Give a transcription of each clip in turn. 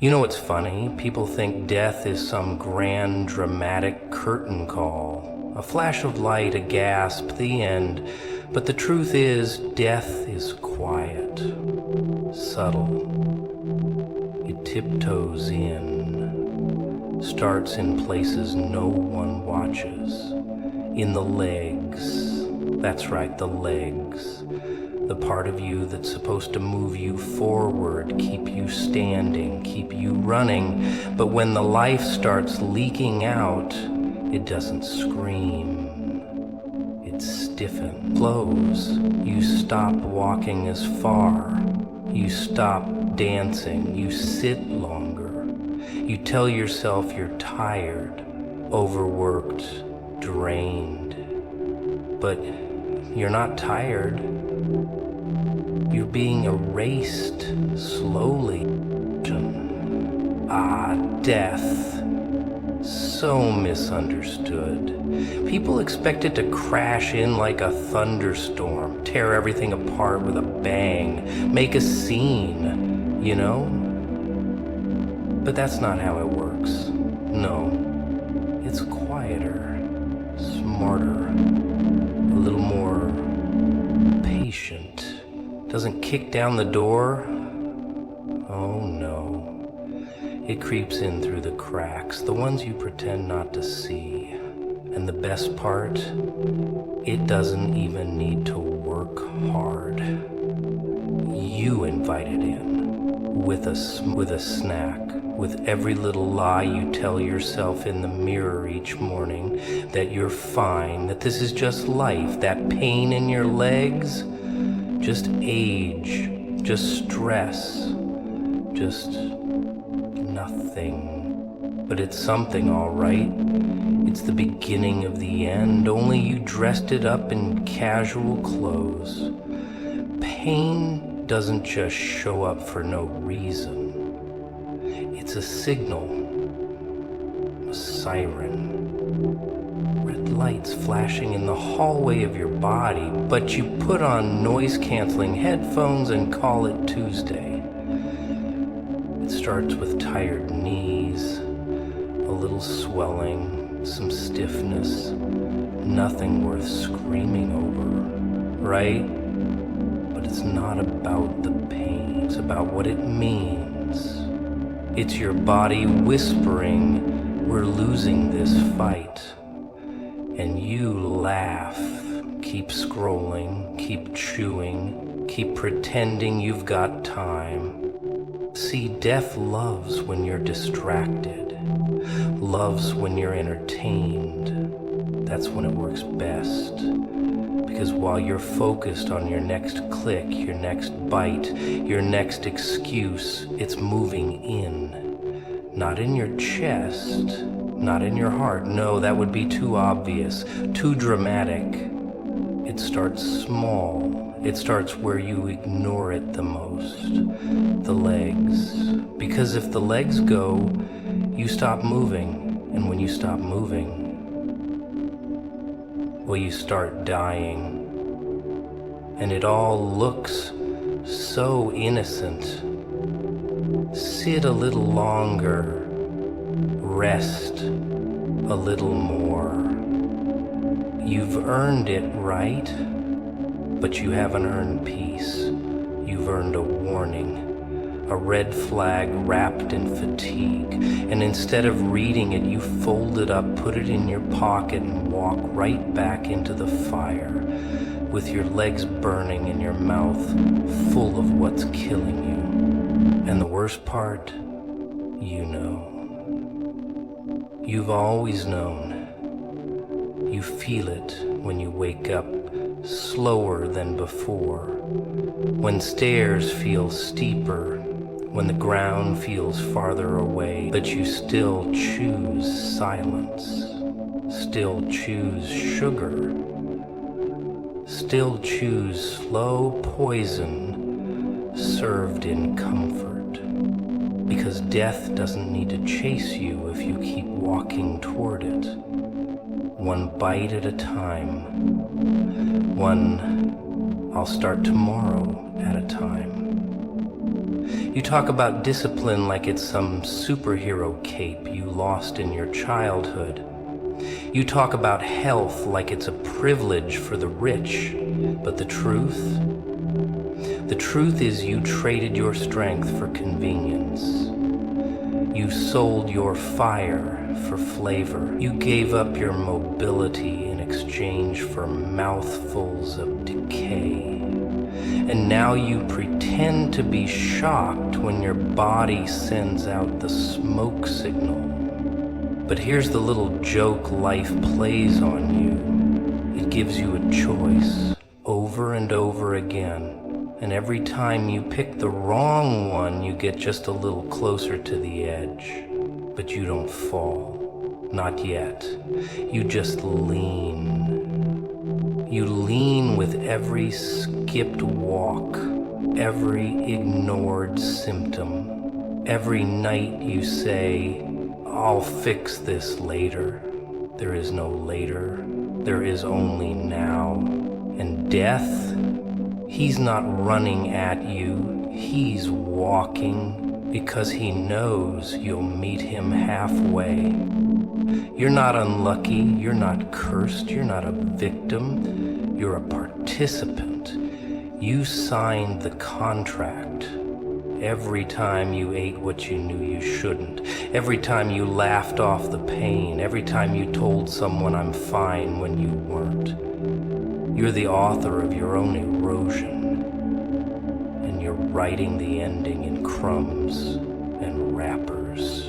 You know what's funny? People think death is some grand, dramatic curtain call. A flash of light, a gasp, the end. But the truth is, death is quiet, subtle. It tiptoes in, starts in places no one watches. In the legs. That's right, the legs. The part of you that's supposed to move you forward, keep you standing, keep you running. But when the life starts leaking out, it doesn't scream. It stiffens, flows. You stop walking as far. You stop dancing. You sit longer. You tell yourself you're tired, overworked, drained. But you're not tired. You're being erased slowly. Death. So misunderstood. People expect it to crash in like a thunderstorm, tear everything apart with a bang, make a scene, you know? But that's not how it works. No. It's quieter, smarter, a little more patient. Doesn't kick down the door. Oh no. It creeps in through the cracks, the ones you pretend not to see. And the best part, it doesn't even need to work hard. You invite it in, with a snack, with every little lie you tell yourself in the mirror each morning, that you're fine, that this is just life, that pain in your legs, just age, just stress, just nothing. But it's something, all right. It's the beginning of the end, only you dressed it up in casual clothes. Pain doesn't just show up for no reason. It's a signal, a siren. Red lights flashing in the hallway of your body, but you put on noise-canceling headphones and call it Tuesday. It starts with tired knees, a little swelling, some stiffness, nothing worth screaming over, right? But it's not about the pain, it's about what it means. It's your body whispering, we're losing this fight. And you laugh, keep scrolling, keep chewing, keep pretending you've got time. See, death loves when you're distracted, loves when you're entertained. That's when it works best. Because while you're focused on your next click, your next bite, your next excuse, it's moving in. Not in your chest, not in your heart. No, that would be too obvious, too dramatic. It starts small. It starts where you ignore it the most. The legs. Because if the legs go, you stop moving. And when you stop moving, well, you start dying. And it all looks so innocent. Sit a little longer. Rest a little more. You've earned it, right? But you haven't earned peace. You've earned a warning, a red flag wrapped in fatigue. And instead of reading it, you fold it up, put it in your pocket, and walk right back into the fire, with your legs burning and your mouth full of what's killing you. And the worst part, you know. You've always known. You feel it when you wake up slower than before, when stairs feel steeper, when the ground feels farther away, but you still choose silence, still choose sugar, still choose slow poison served in comfort. Because death doesn't need to chase you if you keep walking toward it, one bite at a time, one I'll start tomorrow at a time. You talk about discipline like it's some superhero cape you lost in your childhood. You talk about health like it's a privilege for the rich. But the truth is you traded your strength for convenience. You sold your fire for flavor. You gave up your mobility in exchange for mouthfuls of decay. And now you pretend to be shocked when your body sends out the smoke signal. But here's the little joke life plays on you. It gives you a choice over and over again. And every time you pick the wrong one, you get just a little closer to the edge. But you don't fall. Not yet. You just lean. You lean with every skipped walk, every ignored symptom. Every night you say, I'll fix this later. There is no later. There is only now. And death? He's not running at you, he's walking because he knows you'll meet him halfway. You're not unlucky, you're not cursed, you're not a victim, you're a participant. You signed the contract. Every time you ate what you knew you shouldn't, every time you laughed off the pain, every time you told someone I'm fine when you weren't. You're the author of your own erosion, and you're writing the ending in crumbs and wrappers.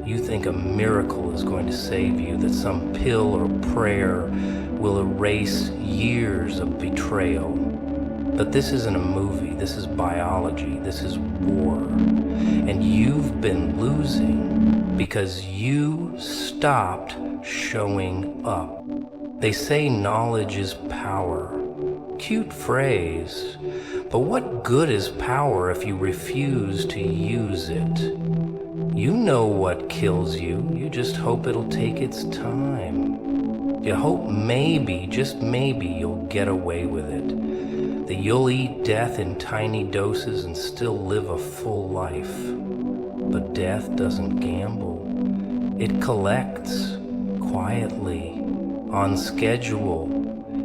You think a miracle is going to save you, that some pill or prayer will erase years of betrayal. But this isn't a movie, this is biology, this is war. And you've been losing because you stopped showing up. They say knowledge is power. Cute phrase, but what good is power if you refuse to use it? You know what kills you, you just hope it'll take its time. You hope maybe, just maybe, you'll get away with it. That you'll eat death in tiny doses and still live a full life. But death doesn't gamble. It collects quietly, on schedule,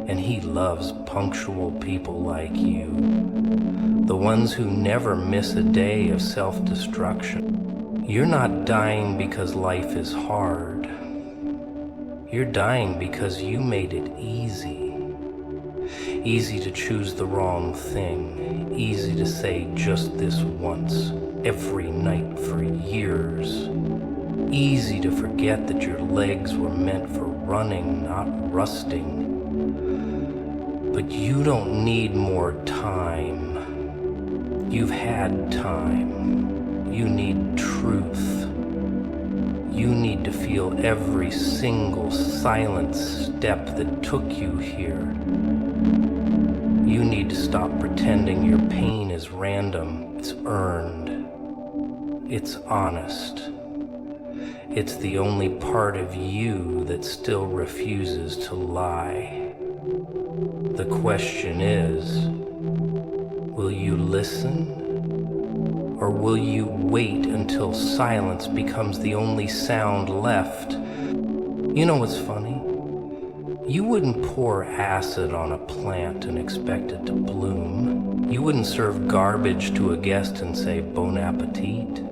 and he loves punctual people like you. The ones who never miss a day of self-destruction. You're not dying because life is hard. You're dying because you made it easy. Easy to choose the wrong thing. Easy to say just this once, every night for years. Easy to forget that your legs were meant for running, not rusting. But you don't need more time. You've had time. You need truth. You need to feel every single silent step that took you here. You need to stop pretending your pain is random. It's earned. It's honest. It's the only part of you that still refuses to lie. The question is, will you listen? Or will you wait until silence becomes the only sound left? You know what's funny? You wouldn't pour acid on a plant and expect it to bloom. You wouldn't serve garbage to a guest and say, bon appetit.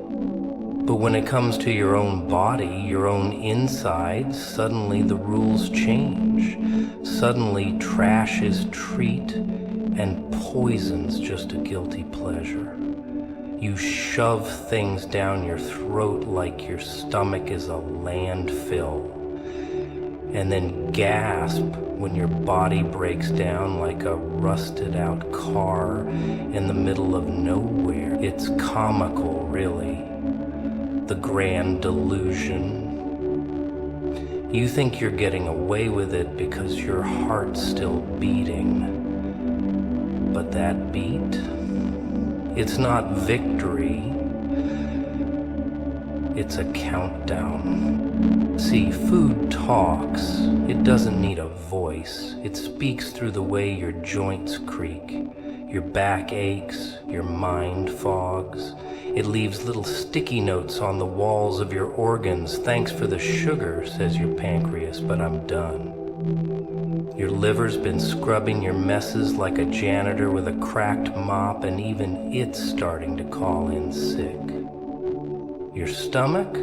But when it comes to your own body, your own insides, suddenly the rules change. Suddenly trash is treat and poison's just a guilty pleasure. You shove things down your throat like your stomach is a landfill, and then gasp when your body breaks down like a rusted out car in the middle of nowhere. It's comical, really. The grand delusion. You think you're getting away with it because your heart's still beating. But that beat, it's not victory, it's a countdown. See, food talks. It doesn't need a voice. It speaks through the way your joints creak, Your back aches, your mind fogs. It leaves little sticky notes on the walls of your organs. Thanks for the sugar, says your pancreas, but I'm done. Your liver's been scrubbing your messes like a janitor with a cracked mop, and even it's starting to call in sick. Your stomach?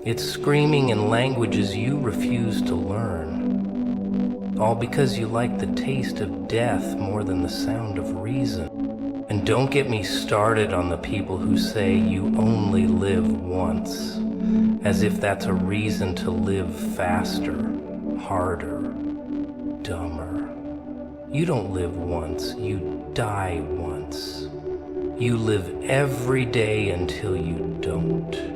It's screaming in languages you refuse to learn. All because you like the taste of death more than the sound of reason. And don't get me started on the people who say you only live once, as if that's a reason to live faster, harder, dumber. You don't live once, you die once. You live every day until you don't.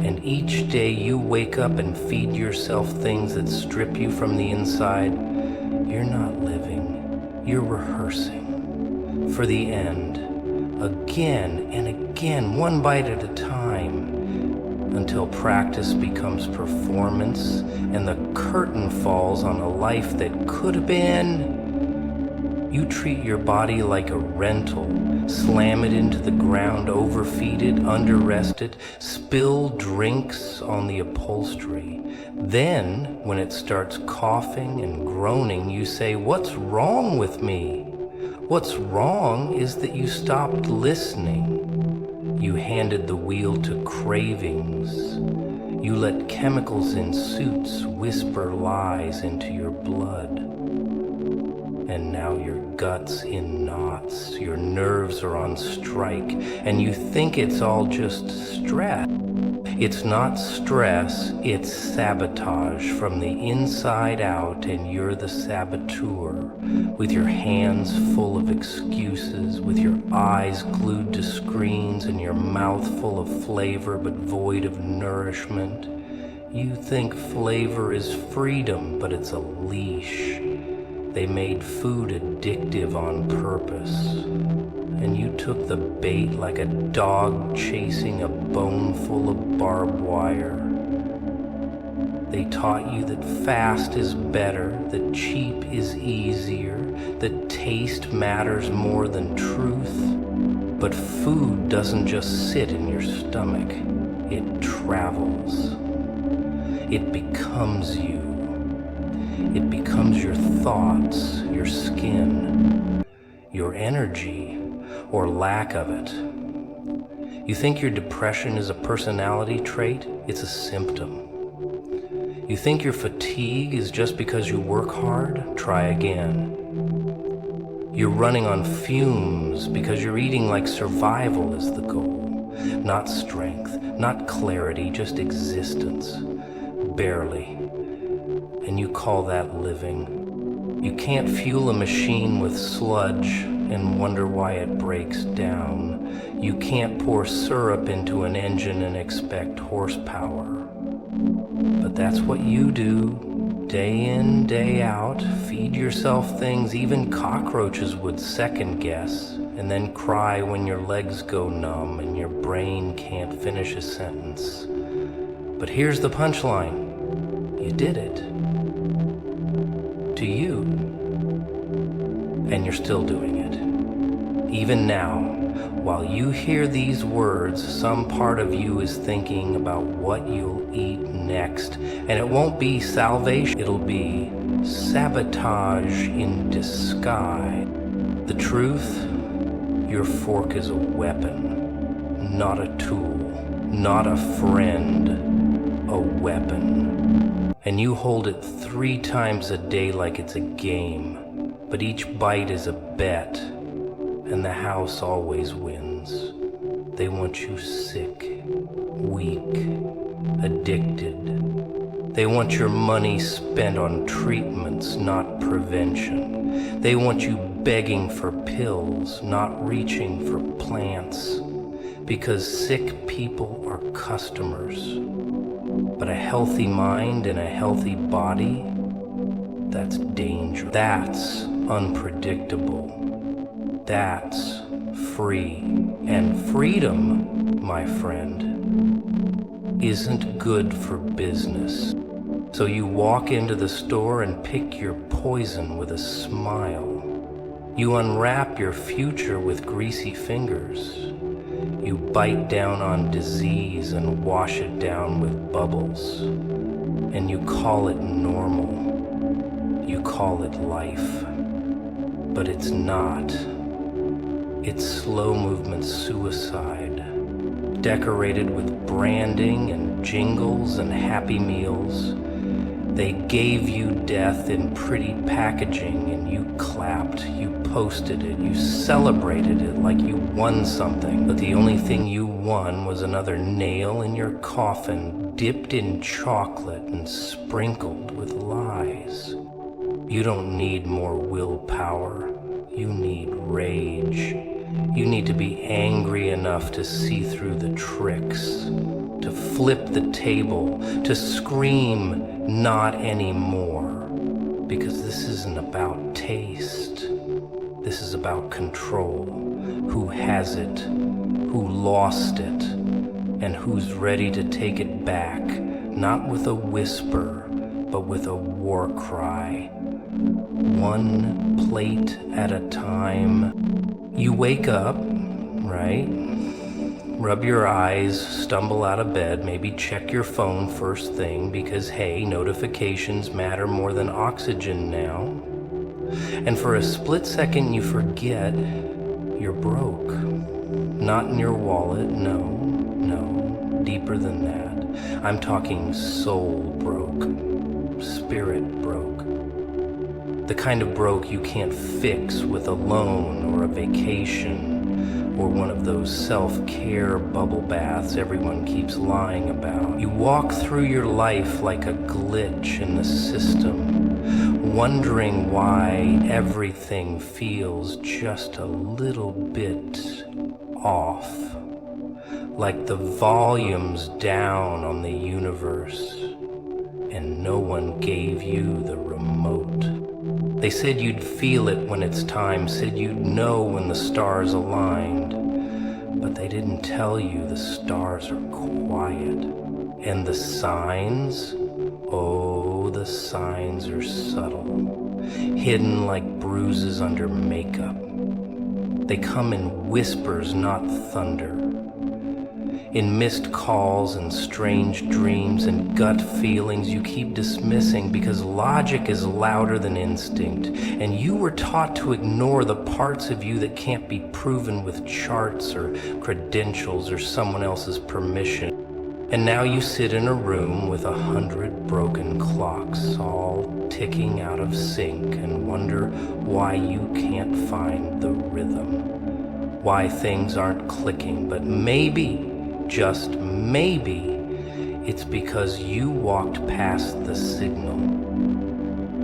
And each day you wake up and feed yourself things that strip you from the inside. You're not living, you're rehearsing for the end, again and again, one bite at a time, until practice becomes performance and the curtain falls on a life that could have been. You treat your body like a rental, slam it into the ground, overfeed it, underrest it, spill drinks on the upholstery. Then, when it starts coughing and groaning, you say, "What's wrong with me?" What's wrong is that you stopped listening. You handed the wheel to cravings. You let chemicals in suits whisper lies into your blood. And now your gut's in knots, your nerves are on strike, and you think it's all just stress. It's not stress, it's sabotage from the inside out, and you're the saboteur, with your hands full of excuses, with your eyes glued to screens and your mouth full of flavor but void of nourishment. You think flavor is freedom, but it's a leash. They made food addictive on purpose, and you took the bait like a dog chasing a bone full of barbed wire. They taught you that fast is better, that cheap is easier, that taste matters more than truth. But food doesn't just sit in your stomach, it travels. It becomes you. It becomes your thoughts, your skin, your energy, or lack of it. You think your depression is a personality trait? It's a symptom. You think your fatigue is just because you work hard? Try again. You're running on fumes because you're eating like survival is the goal. Not strength, not clarity, just existence. Barely. And you call that living. You can't fuel a machine with sludge and wonder why it breaks down. You can't pour syrup into an engine and expect horsepower. But that's what you do, day in, day out. Feed yourself things even cockroaches would second guess, and then cry when your legs go numb and your brain can't finish a sentence. But here's the punchline. You did it. To you. And you're still doing it. Even now, while you hear these words, some part of you is thinking about what you'll eat next. And it won't be salvation, it'll be sabotage in disguise. The truth, your fork is a weapon, not a tool, not a friend, a weapon. And you hold it 3 times a day like it's a game, but each bite is a bet, and the house always wins. They want you sick, weak, addicted. They want your money spent on treatments, not prevention. They want you begging for pills, not reaching for plants, because sick people are customers. But a healthy mind and a healthy body, that's dangerous. That's unpredictable. That's free. And freedom, my friend, isn't good for business. So you walk into the store and pick your poison with a smile. You unwrap your future with greasy fingers. You bite down on disease and wash it down with bubbles. And you call it normal. You call it life. But it's not. It's slow movement suicide, decorated with branding and jingles and happy meals. They gave you death in pretty packaging, and you clapped, you posted it, you celebrated it like you won something. But the only thing you won was another nail in your coffin, dipped in chocolate and sprinkled with lies. You don't need more willpower. You need rage. You need to be angry enough to see through the tricks, to flip the table, to scream, not anymore. Because this isn't about taste. This is about control. Who has it, who lost it, and who's ready to take it back, not with a whisper, but with a war cry. One plate at a time. You wake up, right? Rub your eyes, stumble out of bed, maybe check your phone first thing because, hey, notifications matter more than oxygen now. And for a split second you forget you're broke. Not in your wallet, no, deeper than that. I'm talking soul broke, spirit broke. The kind of broke you can't fix with a loan or a vacation or one of those self-care bubble baths everyone keeps lying about. You walk through your life like a glitch in the system, wondering why everything feels just a little bit off, like the volume's down on the universe and no one gave you the remote. They said you'd feel it when it's time, said you'd know when the stars aligned. But they didn't tell you the stars are quiet. And the signs? Oh, the signs are subtle, hidden like bruises under makeup. They come in whispers, not thunder. In missed calls and strange dreams and gut feelings you keep dismissing because logic is louder than instinct, and you were taught to ignore the parts of you that can't be proven with charts or credentials or someone else's permission. And now you sit in a room with 100 broken clocks all ticking out of sync and wonder why you can't find the rhythm, why things aren't clicking. But maybe, just maybe, it's because you walked past the signal.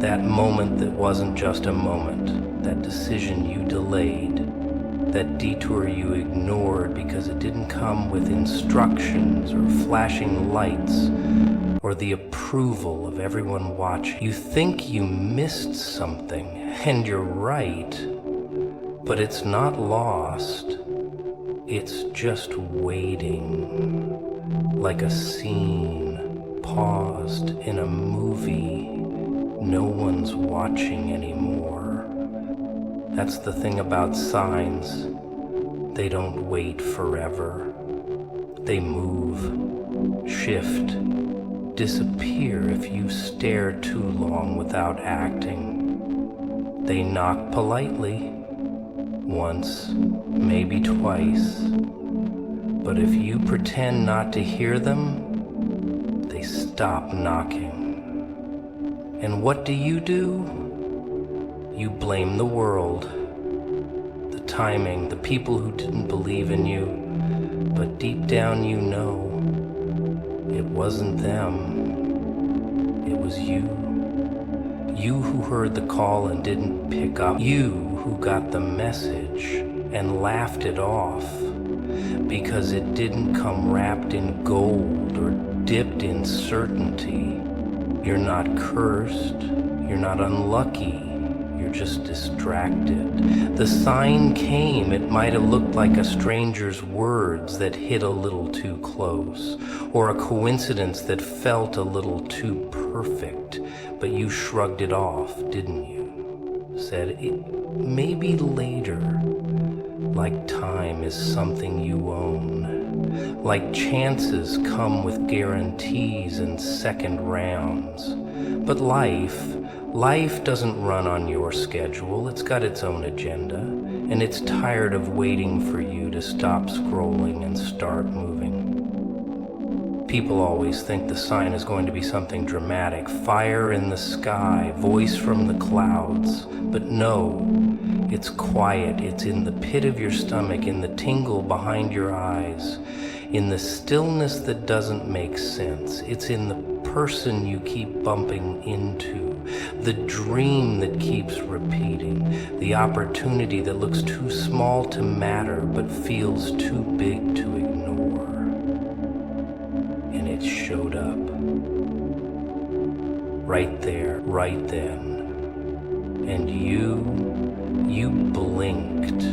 That moment that wasn't just a moment, that decision you delayed, that detour you ignored because it didn't come with instructions or flashing lights or the approval of everyone watching. You think you missed something, and you're right, but it's not lost. It's just waiting, like a scene paused in a movie no one's watching anymore. That's the thing about signs. They don't wait forever. They move, shift, disappear if you stare too long without acting. They knock politely, once, maybe twice. But if you pretend not to hear them, they stop knocking. And what do? You blame the world, the timing, the people who didn't believe in you. But deep down you know, it wasn't them, it was you. You who heard the call and didn't pick up. You who got the message and laughed it off because it didn't come wrapped in gold or dipped in certainty. You're not cursed, you're not unlucky, you're just distracted. The sign came, it might have looked like a stranger's words that hit a little too close, or a coincidence that felt a little too perfect, but you shrugged it off, didn't you? said maybe later, like time is something you own, like chances come with guarantees and second rounds. But life doesn't run on your schedule. It's got its own agenda, and it's tired of waiting for you to stop scrolling and start moving. People always think the sign is going to be something dramatic, fire in the sky, voice from the clouds. But no, it's quiet. It's in the pit of your stomach, in the tingle behind your eyes, in the stillness that doesn't make sense. It's in the person you keep bumping into, the dream that keeps repeating, the opportunity that looks too small to matter but feels too big to ignore. And it showed up. Right there, right then. And you blinked.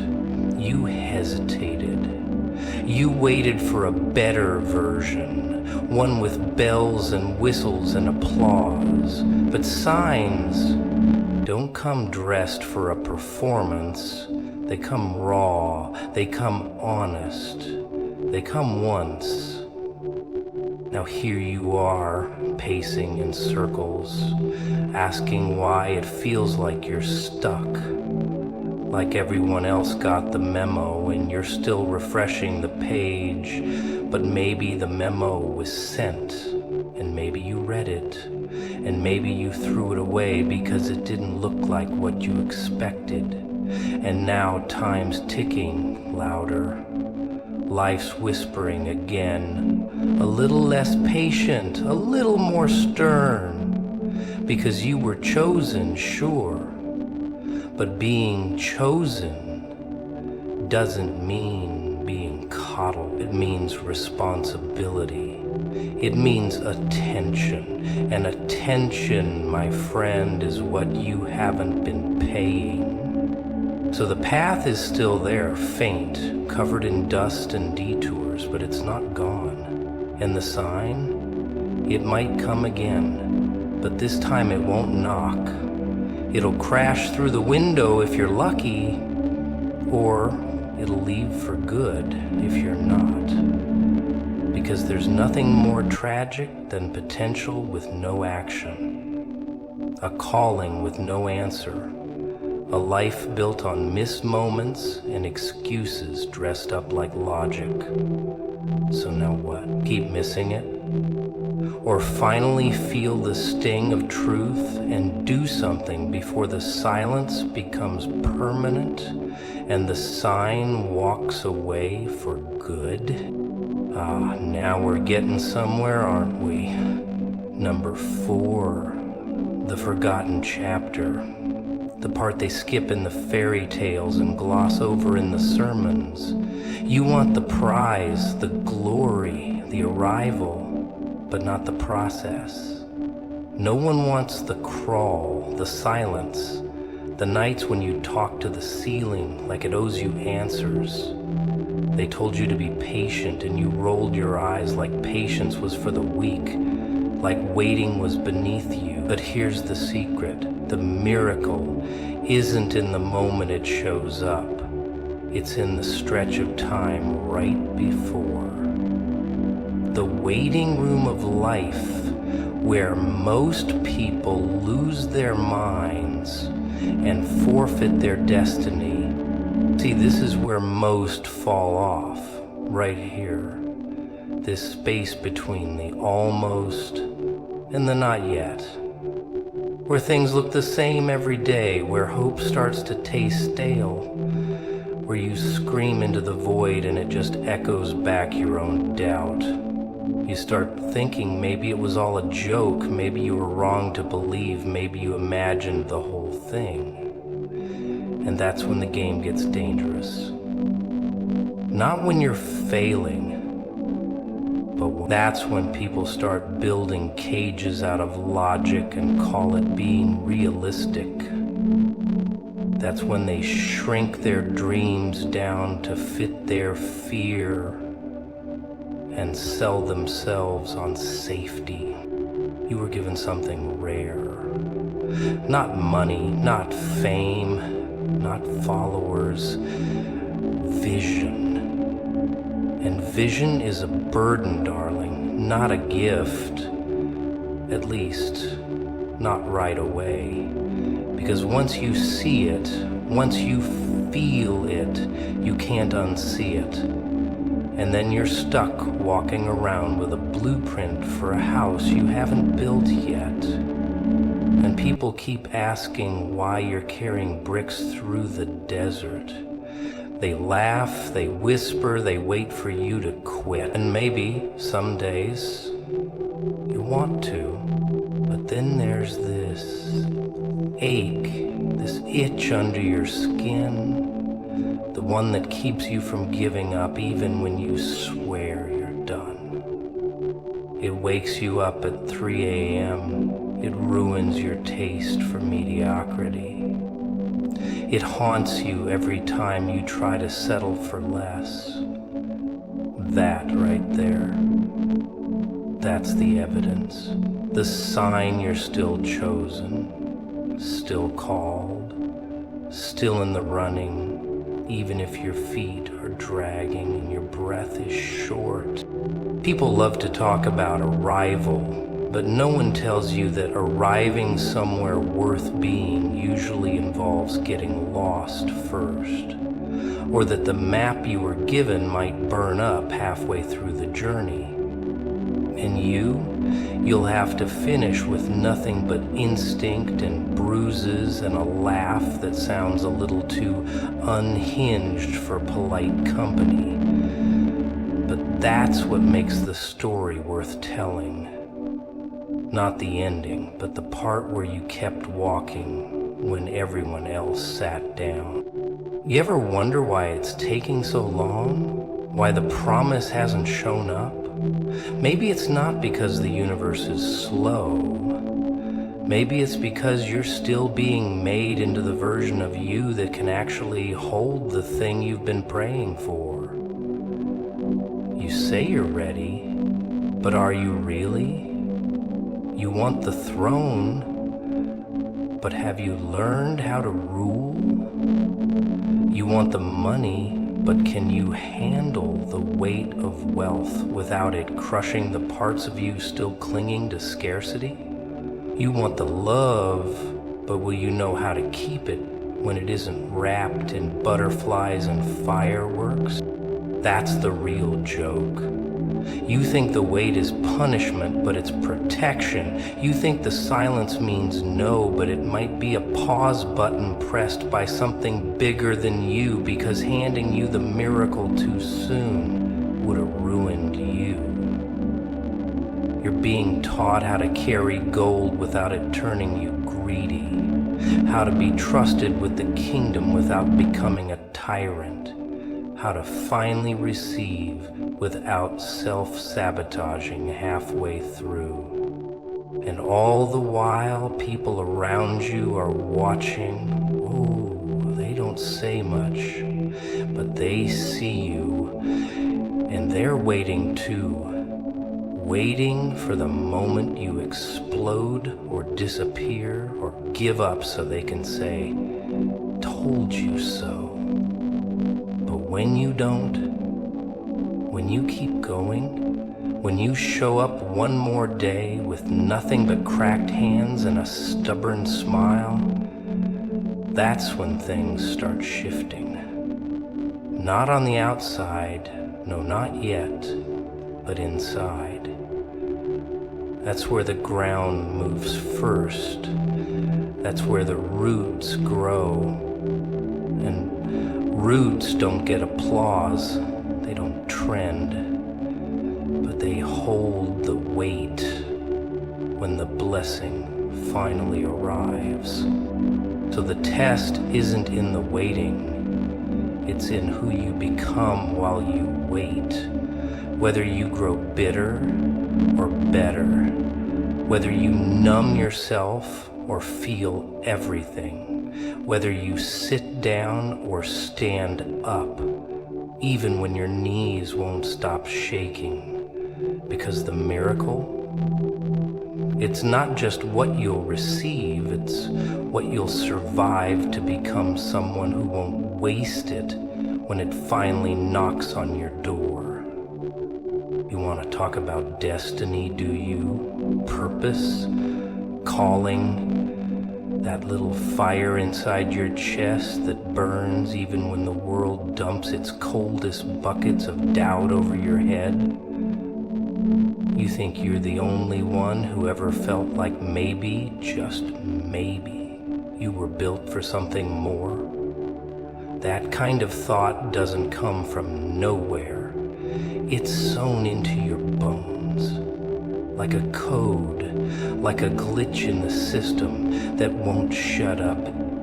You hesitated. You waited for a better version, one with bells and whistles and applause. But signs don't come dressed for a performance. They come raw. They come honest. They come once. Now here you are, pacing in circles, asking why it feels like you're stuck, like everyone else got the memo and you're still refreshing the page, but maybe the memo was sent, and maybe you read it, and maybe you threw it away because it didn't look like what you expected, and now time's ticking louder. Life's whispering again, a little less patient, a little more stern, because you were chosen, sure, but being chosen doesn't mean being coddled. It means responsibility. It means attention, and attention, my friend, is what you haven't been paying. So the path is still there, faint, covered in dust and detours, but it's not gone. And the sign? It might come again, but this time it won't knock. It'll crash through the window if you're lucky, or it'll leave for good if you're not. Because there's nothing more tragic than potential with no action. A calling with no answer. A life built on missed moments and excuses dressed up like logic. So now what? Keep missing it? Or finally feel the sting of truth and do something before the silence becomes permanent and the sign walks away for good? Now we're getting somewhere, aren't we? Number 4, the forgotten chapter. The part they skip in the fairy tales and gloss over in the sermons. You want the prize, the glory, the arrival, but not the process. No one wants the crawl, the silence, the nights when you talk to the ceiling like it owes you answers. They told you to be patient and you rolled your eyes like patience was for the weak, like waiting was beneath you. But here's the secret. The miracle isn't in the moment it shows up. It's in the stretch of time right before. The waiting room of life, where most people lose their minds and forfeit their destiny. See, this is where most fall off, right here. This space between the almost and the not yet. Where things look the same every day, where hope starts to taste stale, where you scream into the void and it just echoes back your own doubt. You start thinking maybe it was all a joke, maybe you were wrong to believe, maybe you imagined the whole thing. And that's when the game gets dangerous. Not when you're failing, but that's when people start building cages out of logic and call it being realistic. That's when they shrink their dreams down to fit their fear and sell themselves on safety. You were given something rare, Not money, not fame, not followers. Vision. And vision is a burden, darling, not a gift. At least, not right away. Because once you see it, once you feel it, you can't unsee it. And then you're stuck walking around with a blueprint for a house you haven't built yet. And people keep asking why you're carrying bricks through the desert. They laugh, they whisper, they wait for you to quit. And maybe, some days, you want to. But then there's this ache, this itch under your skin, the one that keeps you from giving up even when you swear you're done. It wakes you up at 3 a.m. It ruins your taste for mediocrity. It haunts you every time you try to settle for less. That right there, that's the evidence. The sign you're still chosen, still called, still in the running, even if your feet are dragging and your breath is short. People love to talk about arrival, but no one tells you that arriving somewhere worth being usually involves getting lost first, or that the map you were given might burn up halfway through the journey. And you'll have to finish with nothing but instinct and bruises and a laugh that sounds a little too unhinged for polite company. But that's what makes the story worth telling. Not the ending, but the part where you kept walking when everyone else sat down. You ever wonder why it's taking so long? Why the promise hasn't shown up? Maybe it's not because the universe is slow. Maybe it's because you're still being made into the version of you that can actually hold the thing you've been praying for. You say you're ready, but are you really? You want the throne, but have you learned how to rule? You want the money, but can you handle the weight of wealth without it crushing the parts of you still clinging to scarcity? You want the love, but will you know how to keep it when it isn't wrapped in butterflies and fireworks? That's the real joke. You think the wait is punishment, but it's protection. You think the silence means no, but it might be a pause button pressed by something bigger than you, because handing you the miracle too soon would have ruined you. You're being taught how to carry gold without it turning you greedy, how to be trusted with the kingdom without becoming a tyrant, how to finally receive without self-sabotaging halfway through. And all the while, people around you are watching. Oh, they don't say much, but they see you, and they're waiting too. Waiting for the moment you explode or disappear or give up so they can say, "Told you so." But when you don't, when you keep going, when you show up one more day with nothing but cracked hands and a stubborn smile, that's when things start shifting. Not on the outside, no, not yet, but inside. That's where the ground moves first. That's where the roots grow. And roots don't get applause. They don't trend, but they hold the weight when the blessing finally arrives. So the test isn't in the waiting, it's in who you become while you wait. Whether you grow bitter or better, whether you numb yourself or feel everything, whether you sit down or stand up, even when your knees won't stop shaking, because the miracle It's not just what you'll receive, it's what you'll survive to become someone who won't waste it when it finally knocks on your door. You want to talk about destiny, do you? Purpose? Calling? That little fire inside your chest that burns even when the world dumps its coldest buckets of doubt over your head? You think you're the only one who ever felt like maybe, just maybe, you were built for something more? That kind of thought doesn't come from nowhere. It's sewn into your bones, like a code, like a glitch in the system that won't shut up.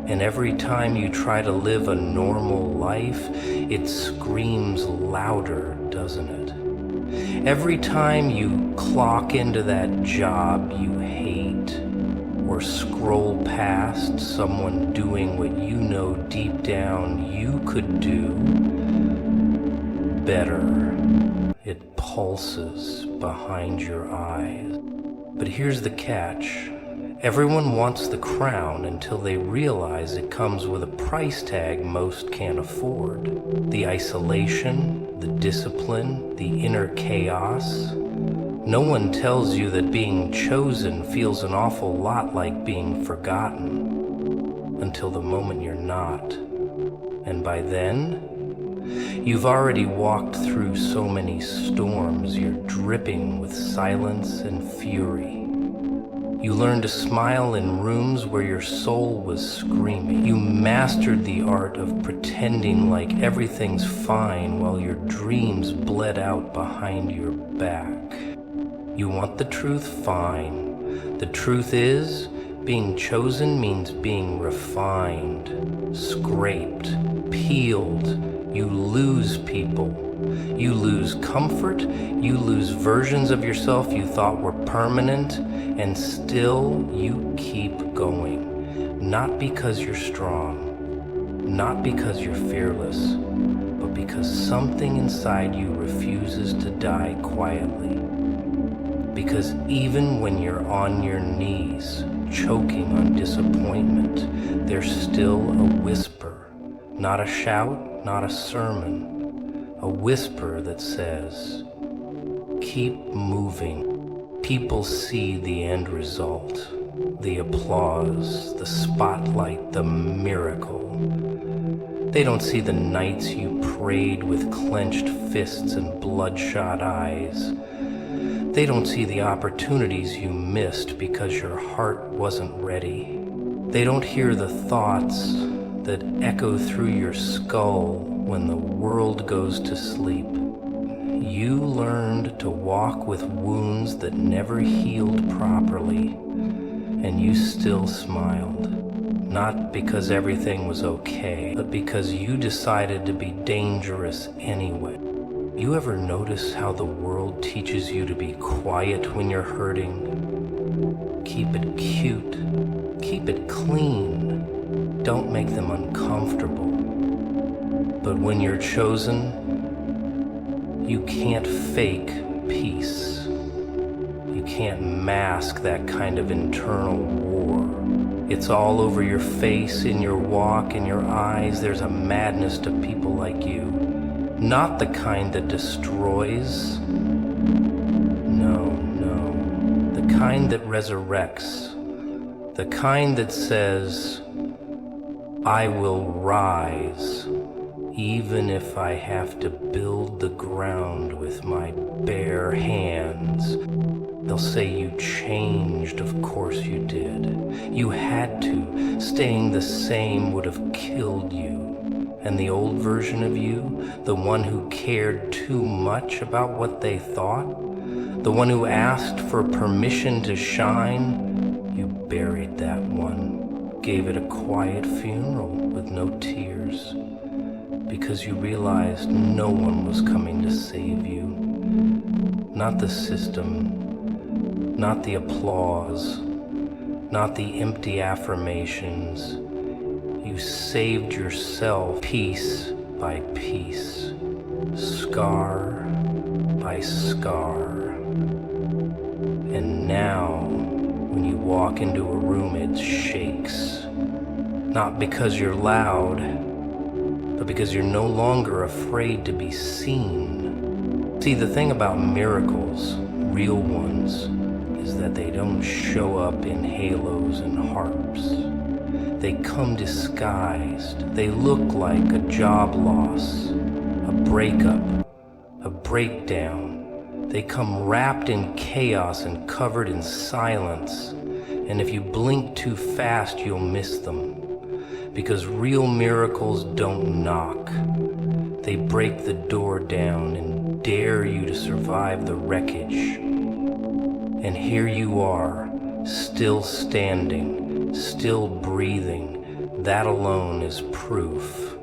And every time you try to live a normal life, it screams louder, doesn't it? Every time you clock into that job you hate, or scroll past someone doing what you know deep down you could do better, it pulses behind your eyes. But here's the catch. Everyone wants the crown until they realize it comes with a price tag most can't afford. The isolation, the discipline, the inner chaos. No one tells you that being chosen feels an awful lot like being forgotten, until the moment you're not. And by then, you've already walked through so many storms, you're dripping with silence and fury. You learned to smile in rooms where your soul was screaming. You mastered the art of pretending like everything's fine while your dreams bled out behind your back. You want the truth? Fine. The truth is, being chosen means being refined, scraped, peeled. You lose people. You lose comfort. You lose versions of yourself you thought were permanent. And still you keep going, not because you're strong, not because you're fearless, but because something inside you refuses to die quietly. Because even when you're on your knees, choking on disappointment, there's still a whisper, not a shout, not a sermon, a whisper that says, keep moving. People see the end result, the applause, the spotlight, the miracle. They don't see the nights you prayed with clenched fists and bloodshot eyes. They don't see the opportunities you missed because your heart wasn't ready. They don't hear the thoughts that echo through your skull when the world goes to sleep. You learned to walk with wounds that never healed properly, and you still smiled. Not because everything was okay, but because you decided to be dangerous anyway. You ever notice how the world teaches you to be quiet when you're hurting? Keep it cute. Keep it clean. Don't make them uncomfortable. But when you're chosen, you can't fake peace. You can't mask that kind of internal war. It's all over your face, in your walk, in your eyes. There's a madness to people like you. Not the kind that destroys. No. The kind that resurrects. The kind that says, I will rise. Even if I have to build the ground with my bare hands. They'll say you changed, of course you did. You had to. Staying the same would have killed you. And the old version of you, the one who cared too much about what they thought, the one who asked for permission to shine, you buried that one, gave it a quiet funeral with no tears. Because you realized no one was coming to save you. Not the system, not the applause, not the empty affirmations. You saved yourself piece by piece, scar by scar. And now, when you walk into a room, it shakes. Not because you're loud, but because you're no longer afraid to be seen. See, the thing about miracles, real ones, is that they don't show up in halos and harps. They come disguised. They look like a job loss, a breakup, a breakdown. They come wrapped in chaos and covered in silence. And if you blink too fast, you'll miss them. Because real miracles don't knock. They break the door down and dare you to survive the wreckage. And here you are, still standing, still breathing. That alone is proof.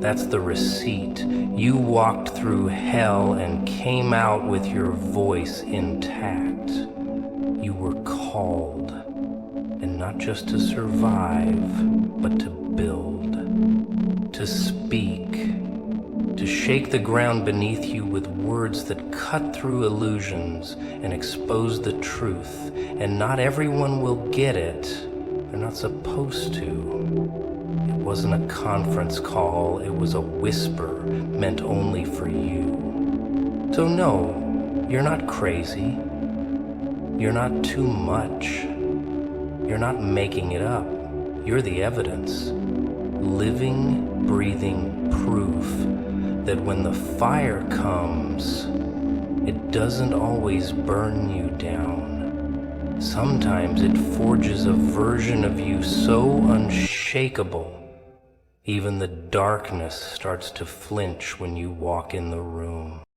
That's the receipt. You walked through hell and came out with your voice intact. You were called, and not just to survive, but to build, to speak, to shake the ground beneath you with words that cut through illusions and expose the truth. And not everyone will get it. They're not supposed to. It wasn't a conference call, it was a whisper meant only for you. So no, you're not crazy. You're not too much. You're not making it up. You're the evidence. Living, breathing proof that when the fire comes, it doesn't always burn you down. Sometimes it forges a version of you so unshakable, even the darkness starts to flinch when you walk in the room.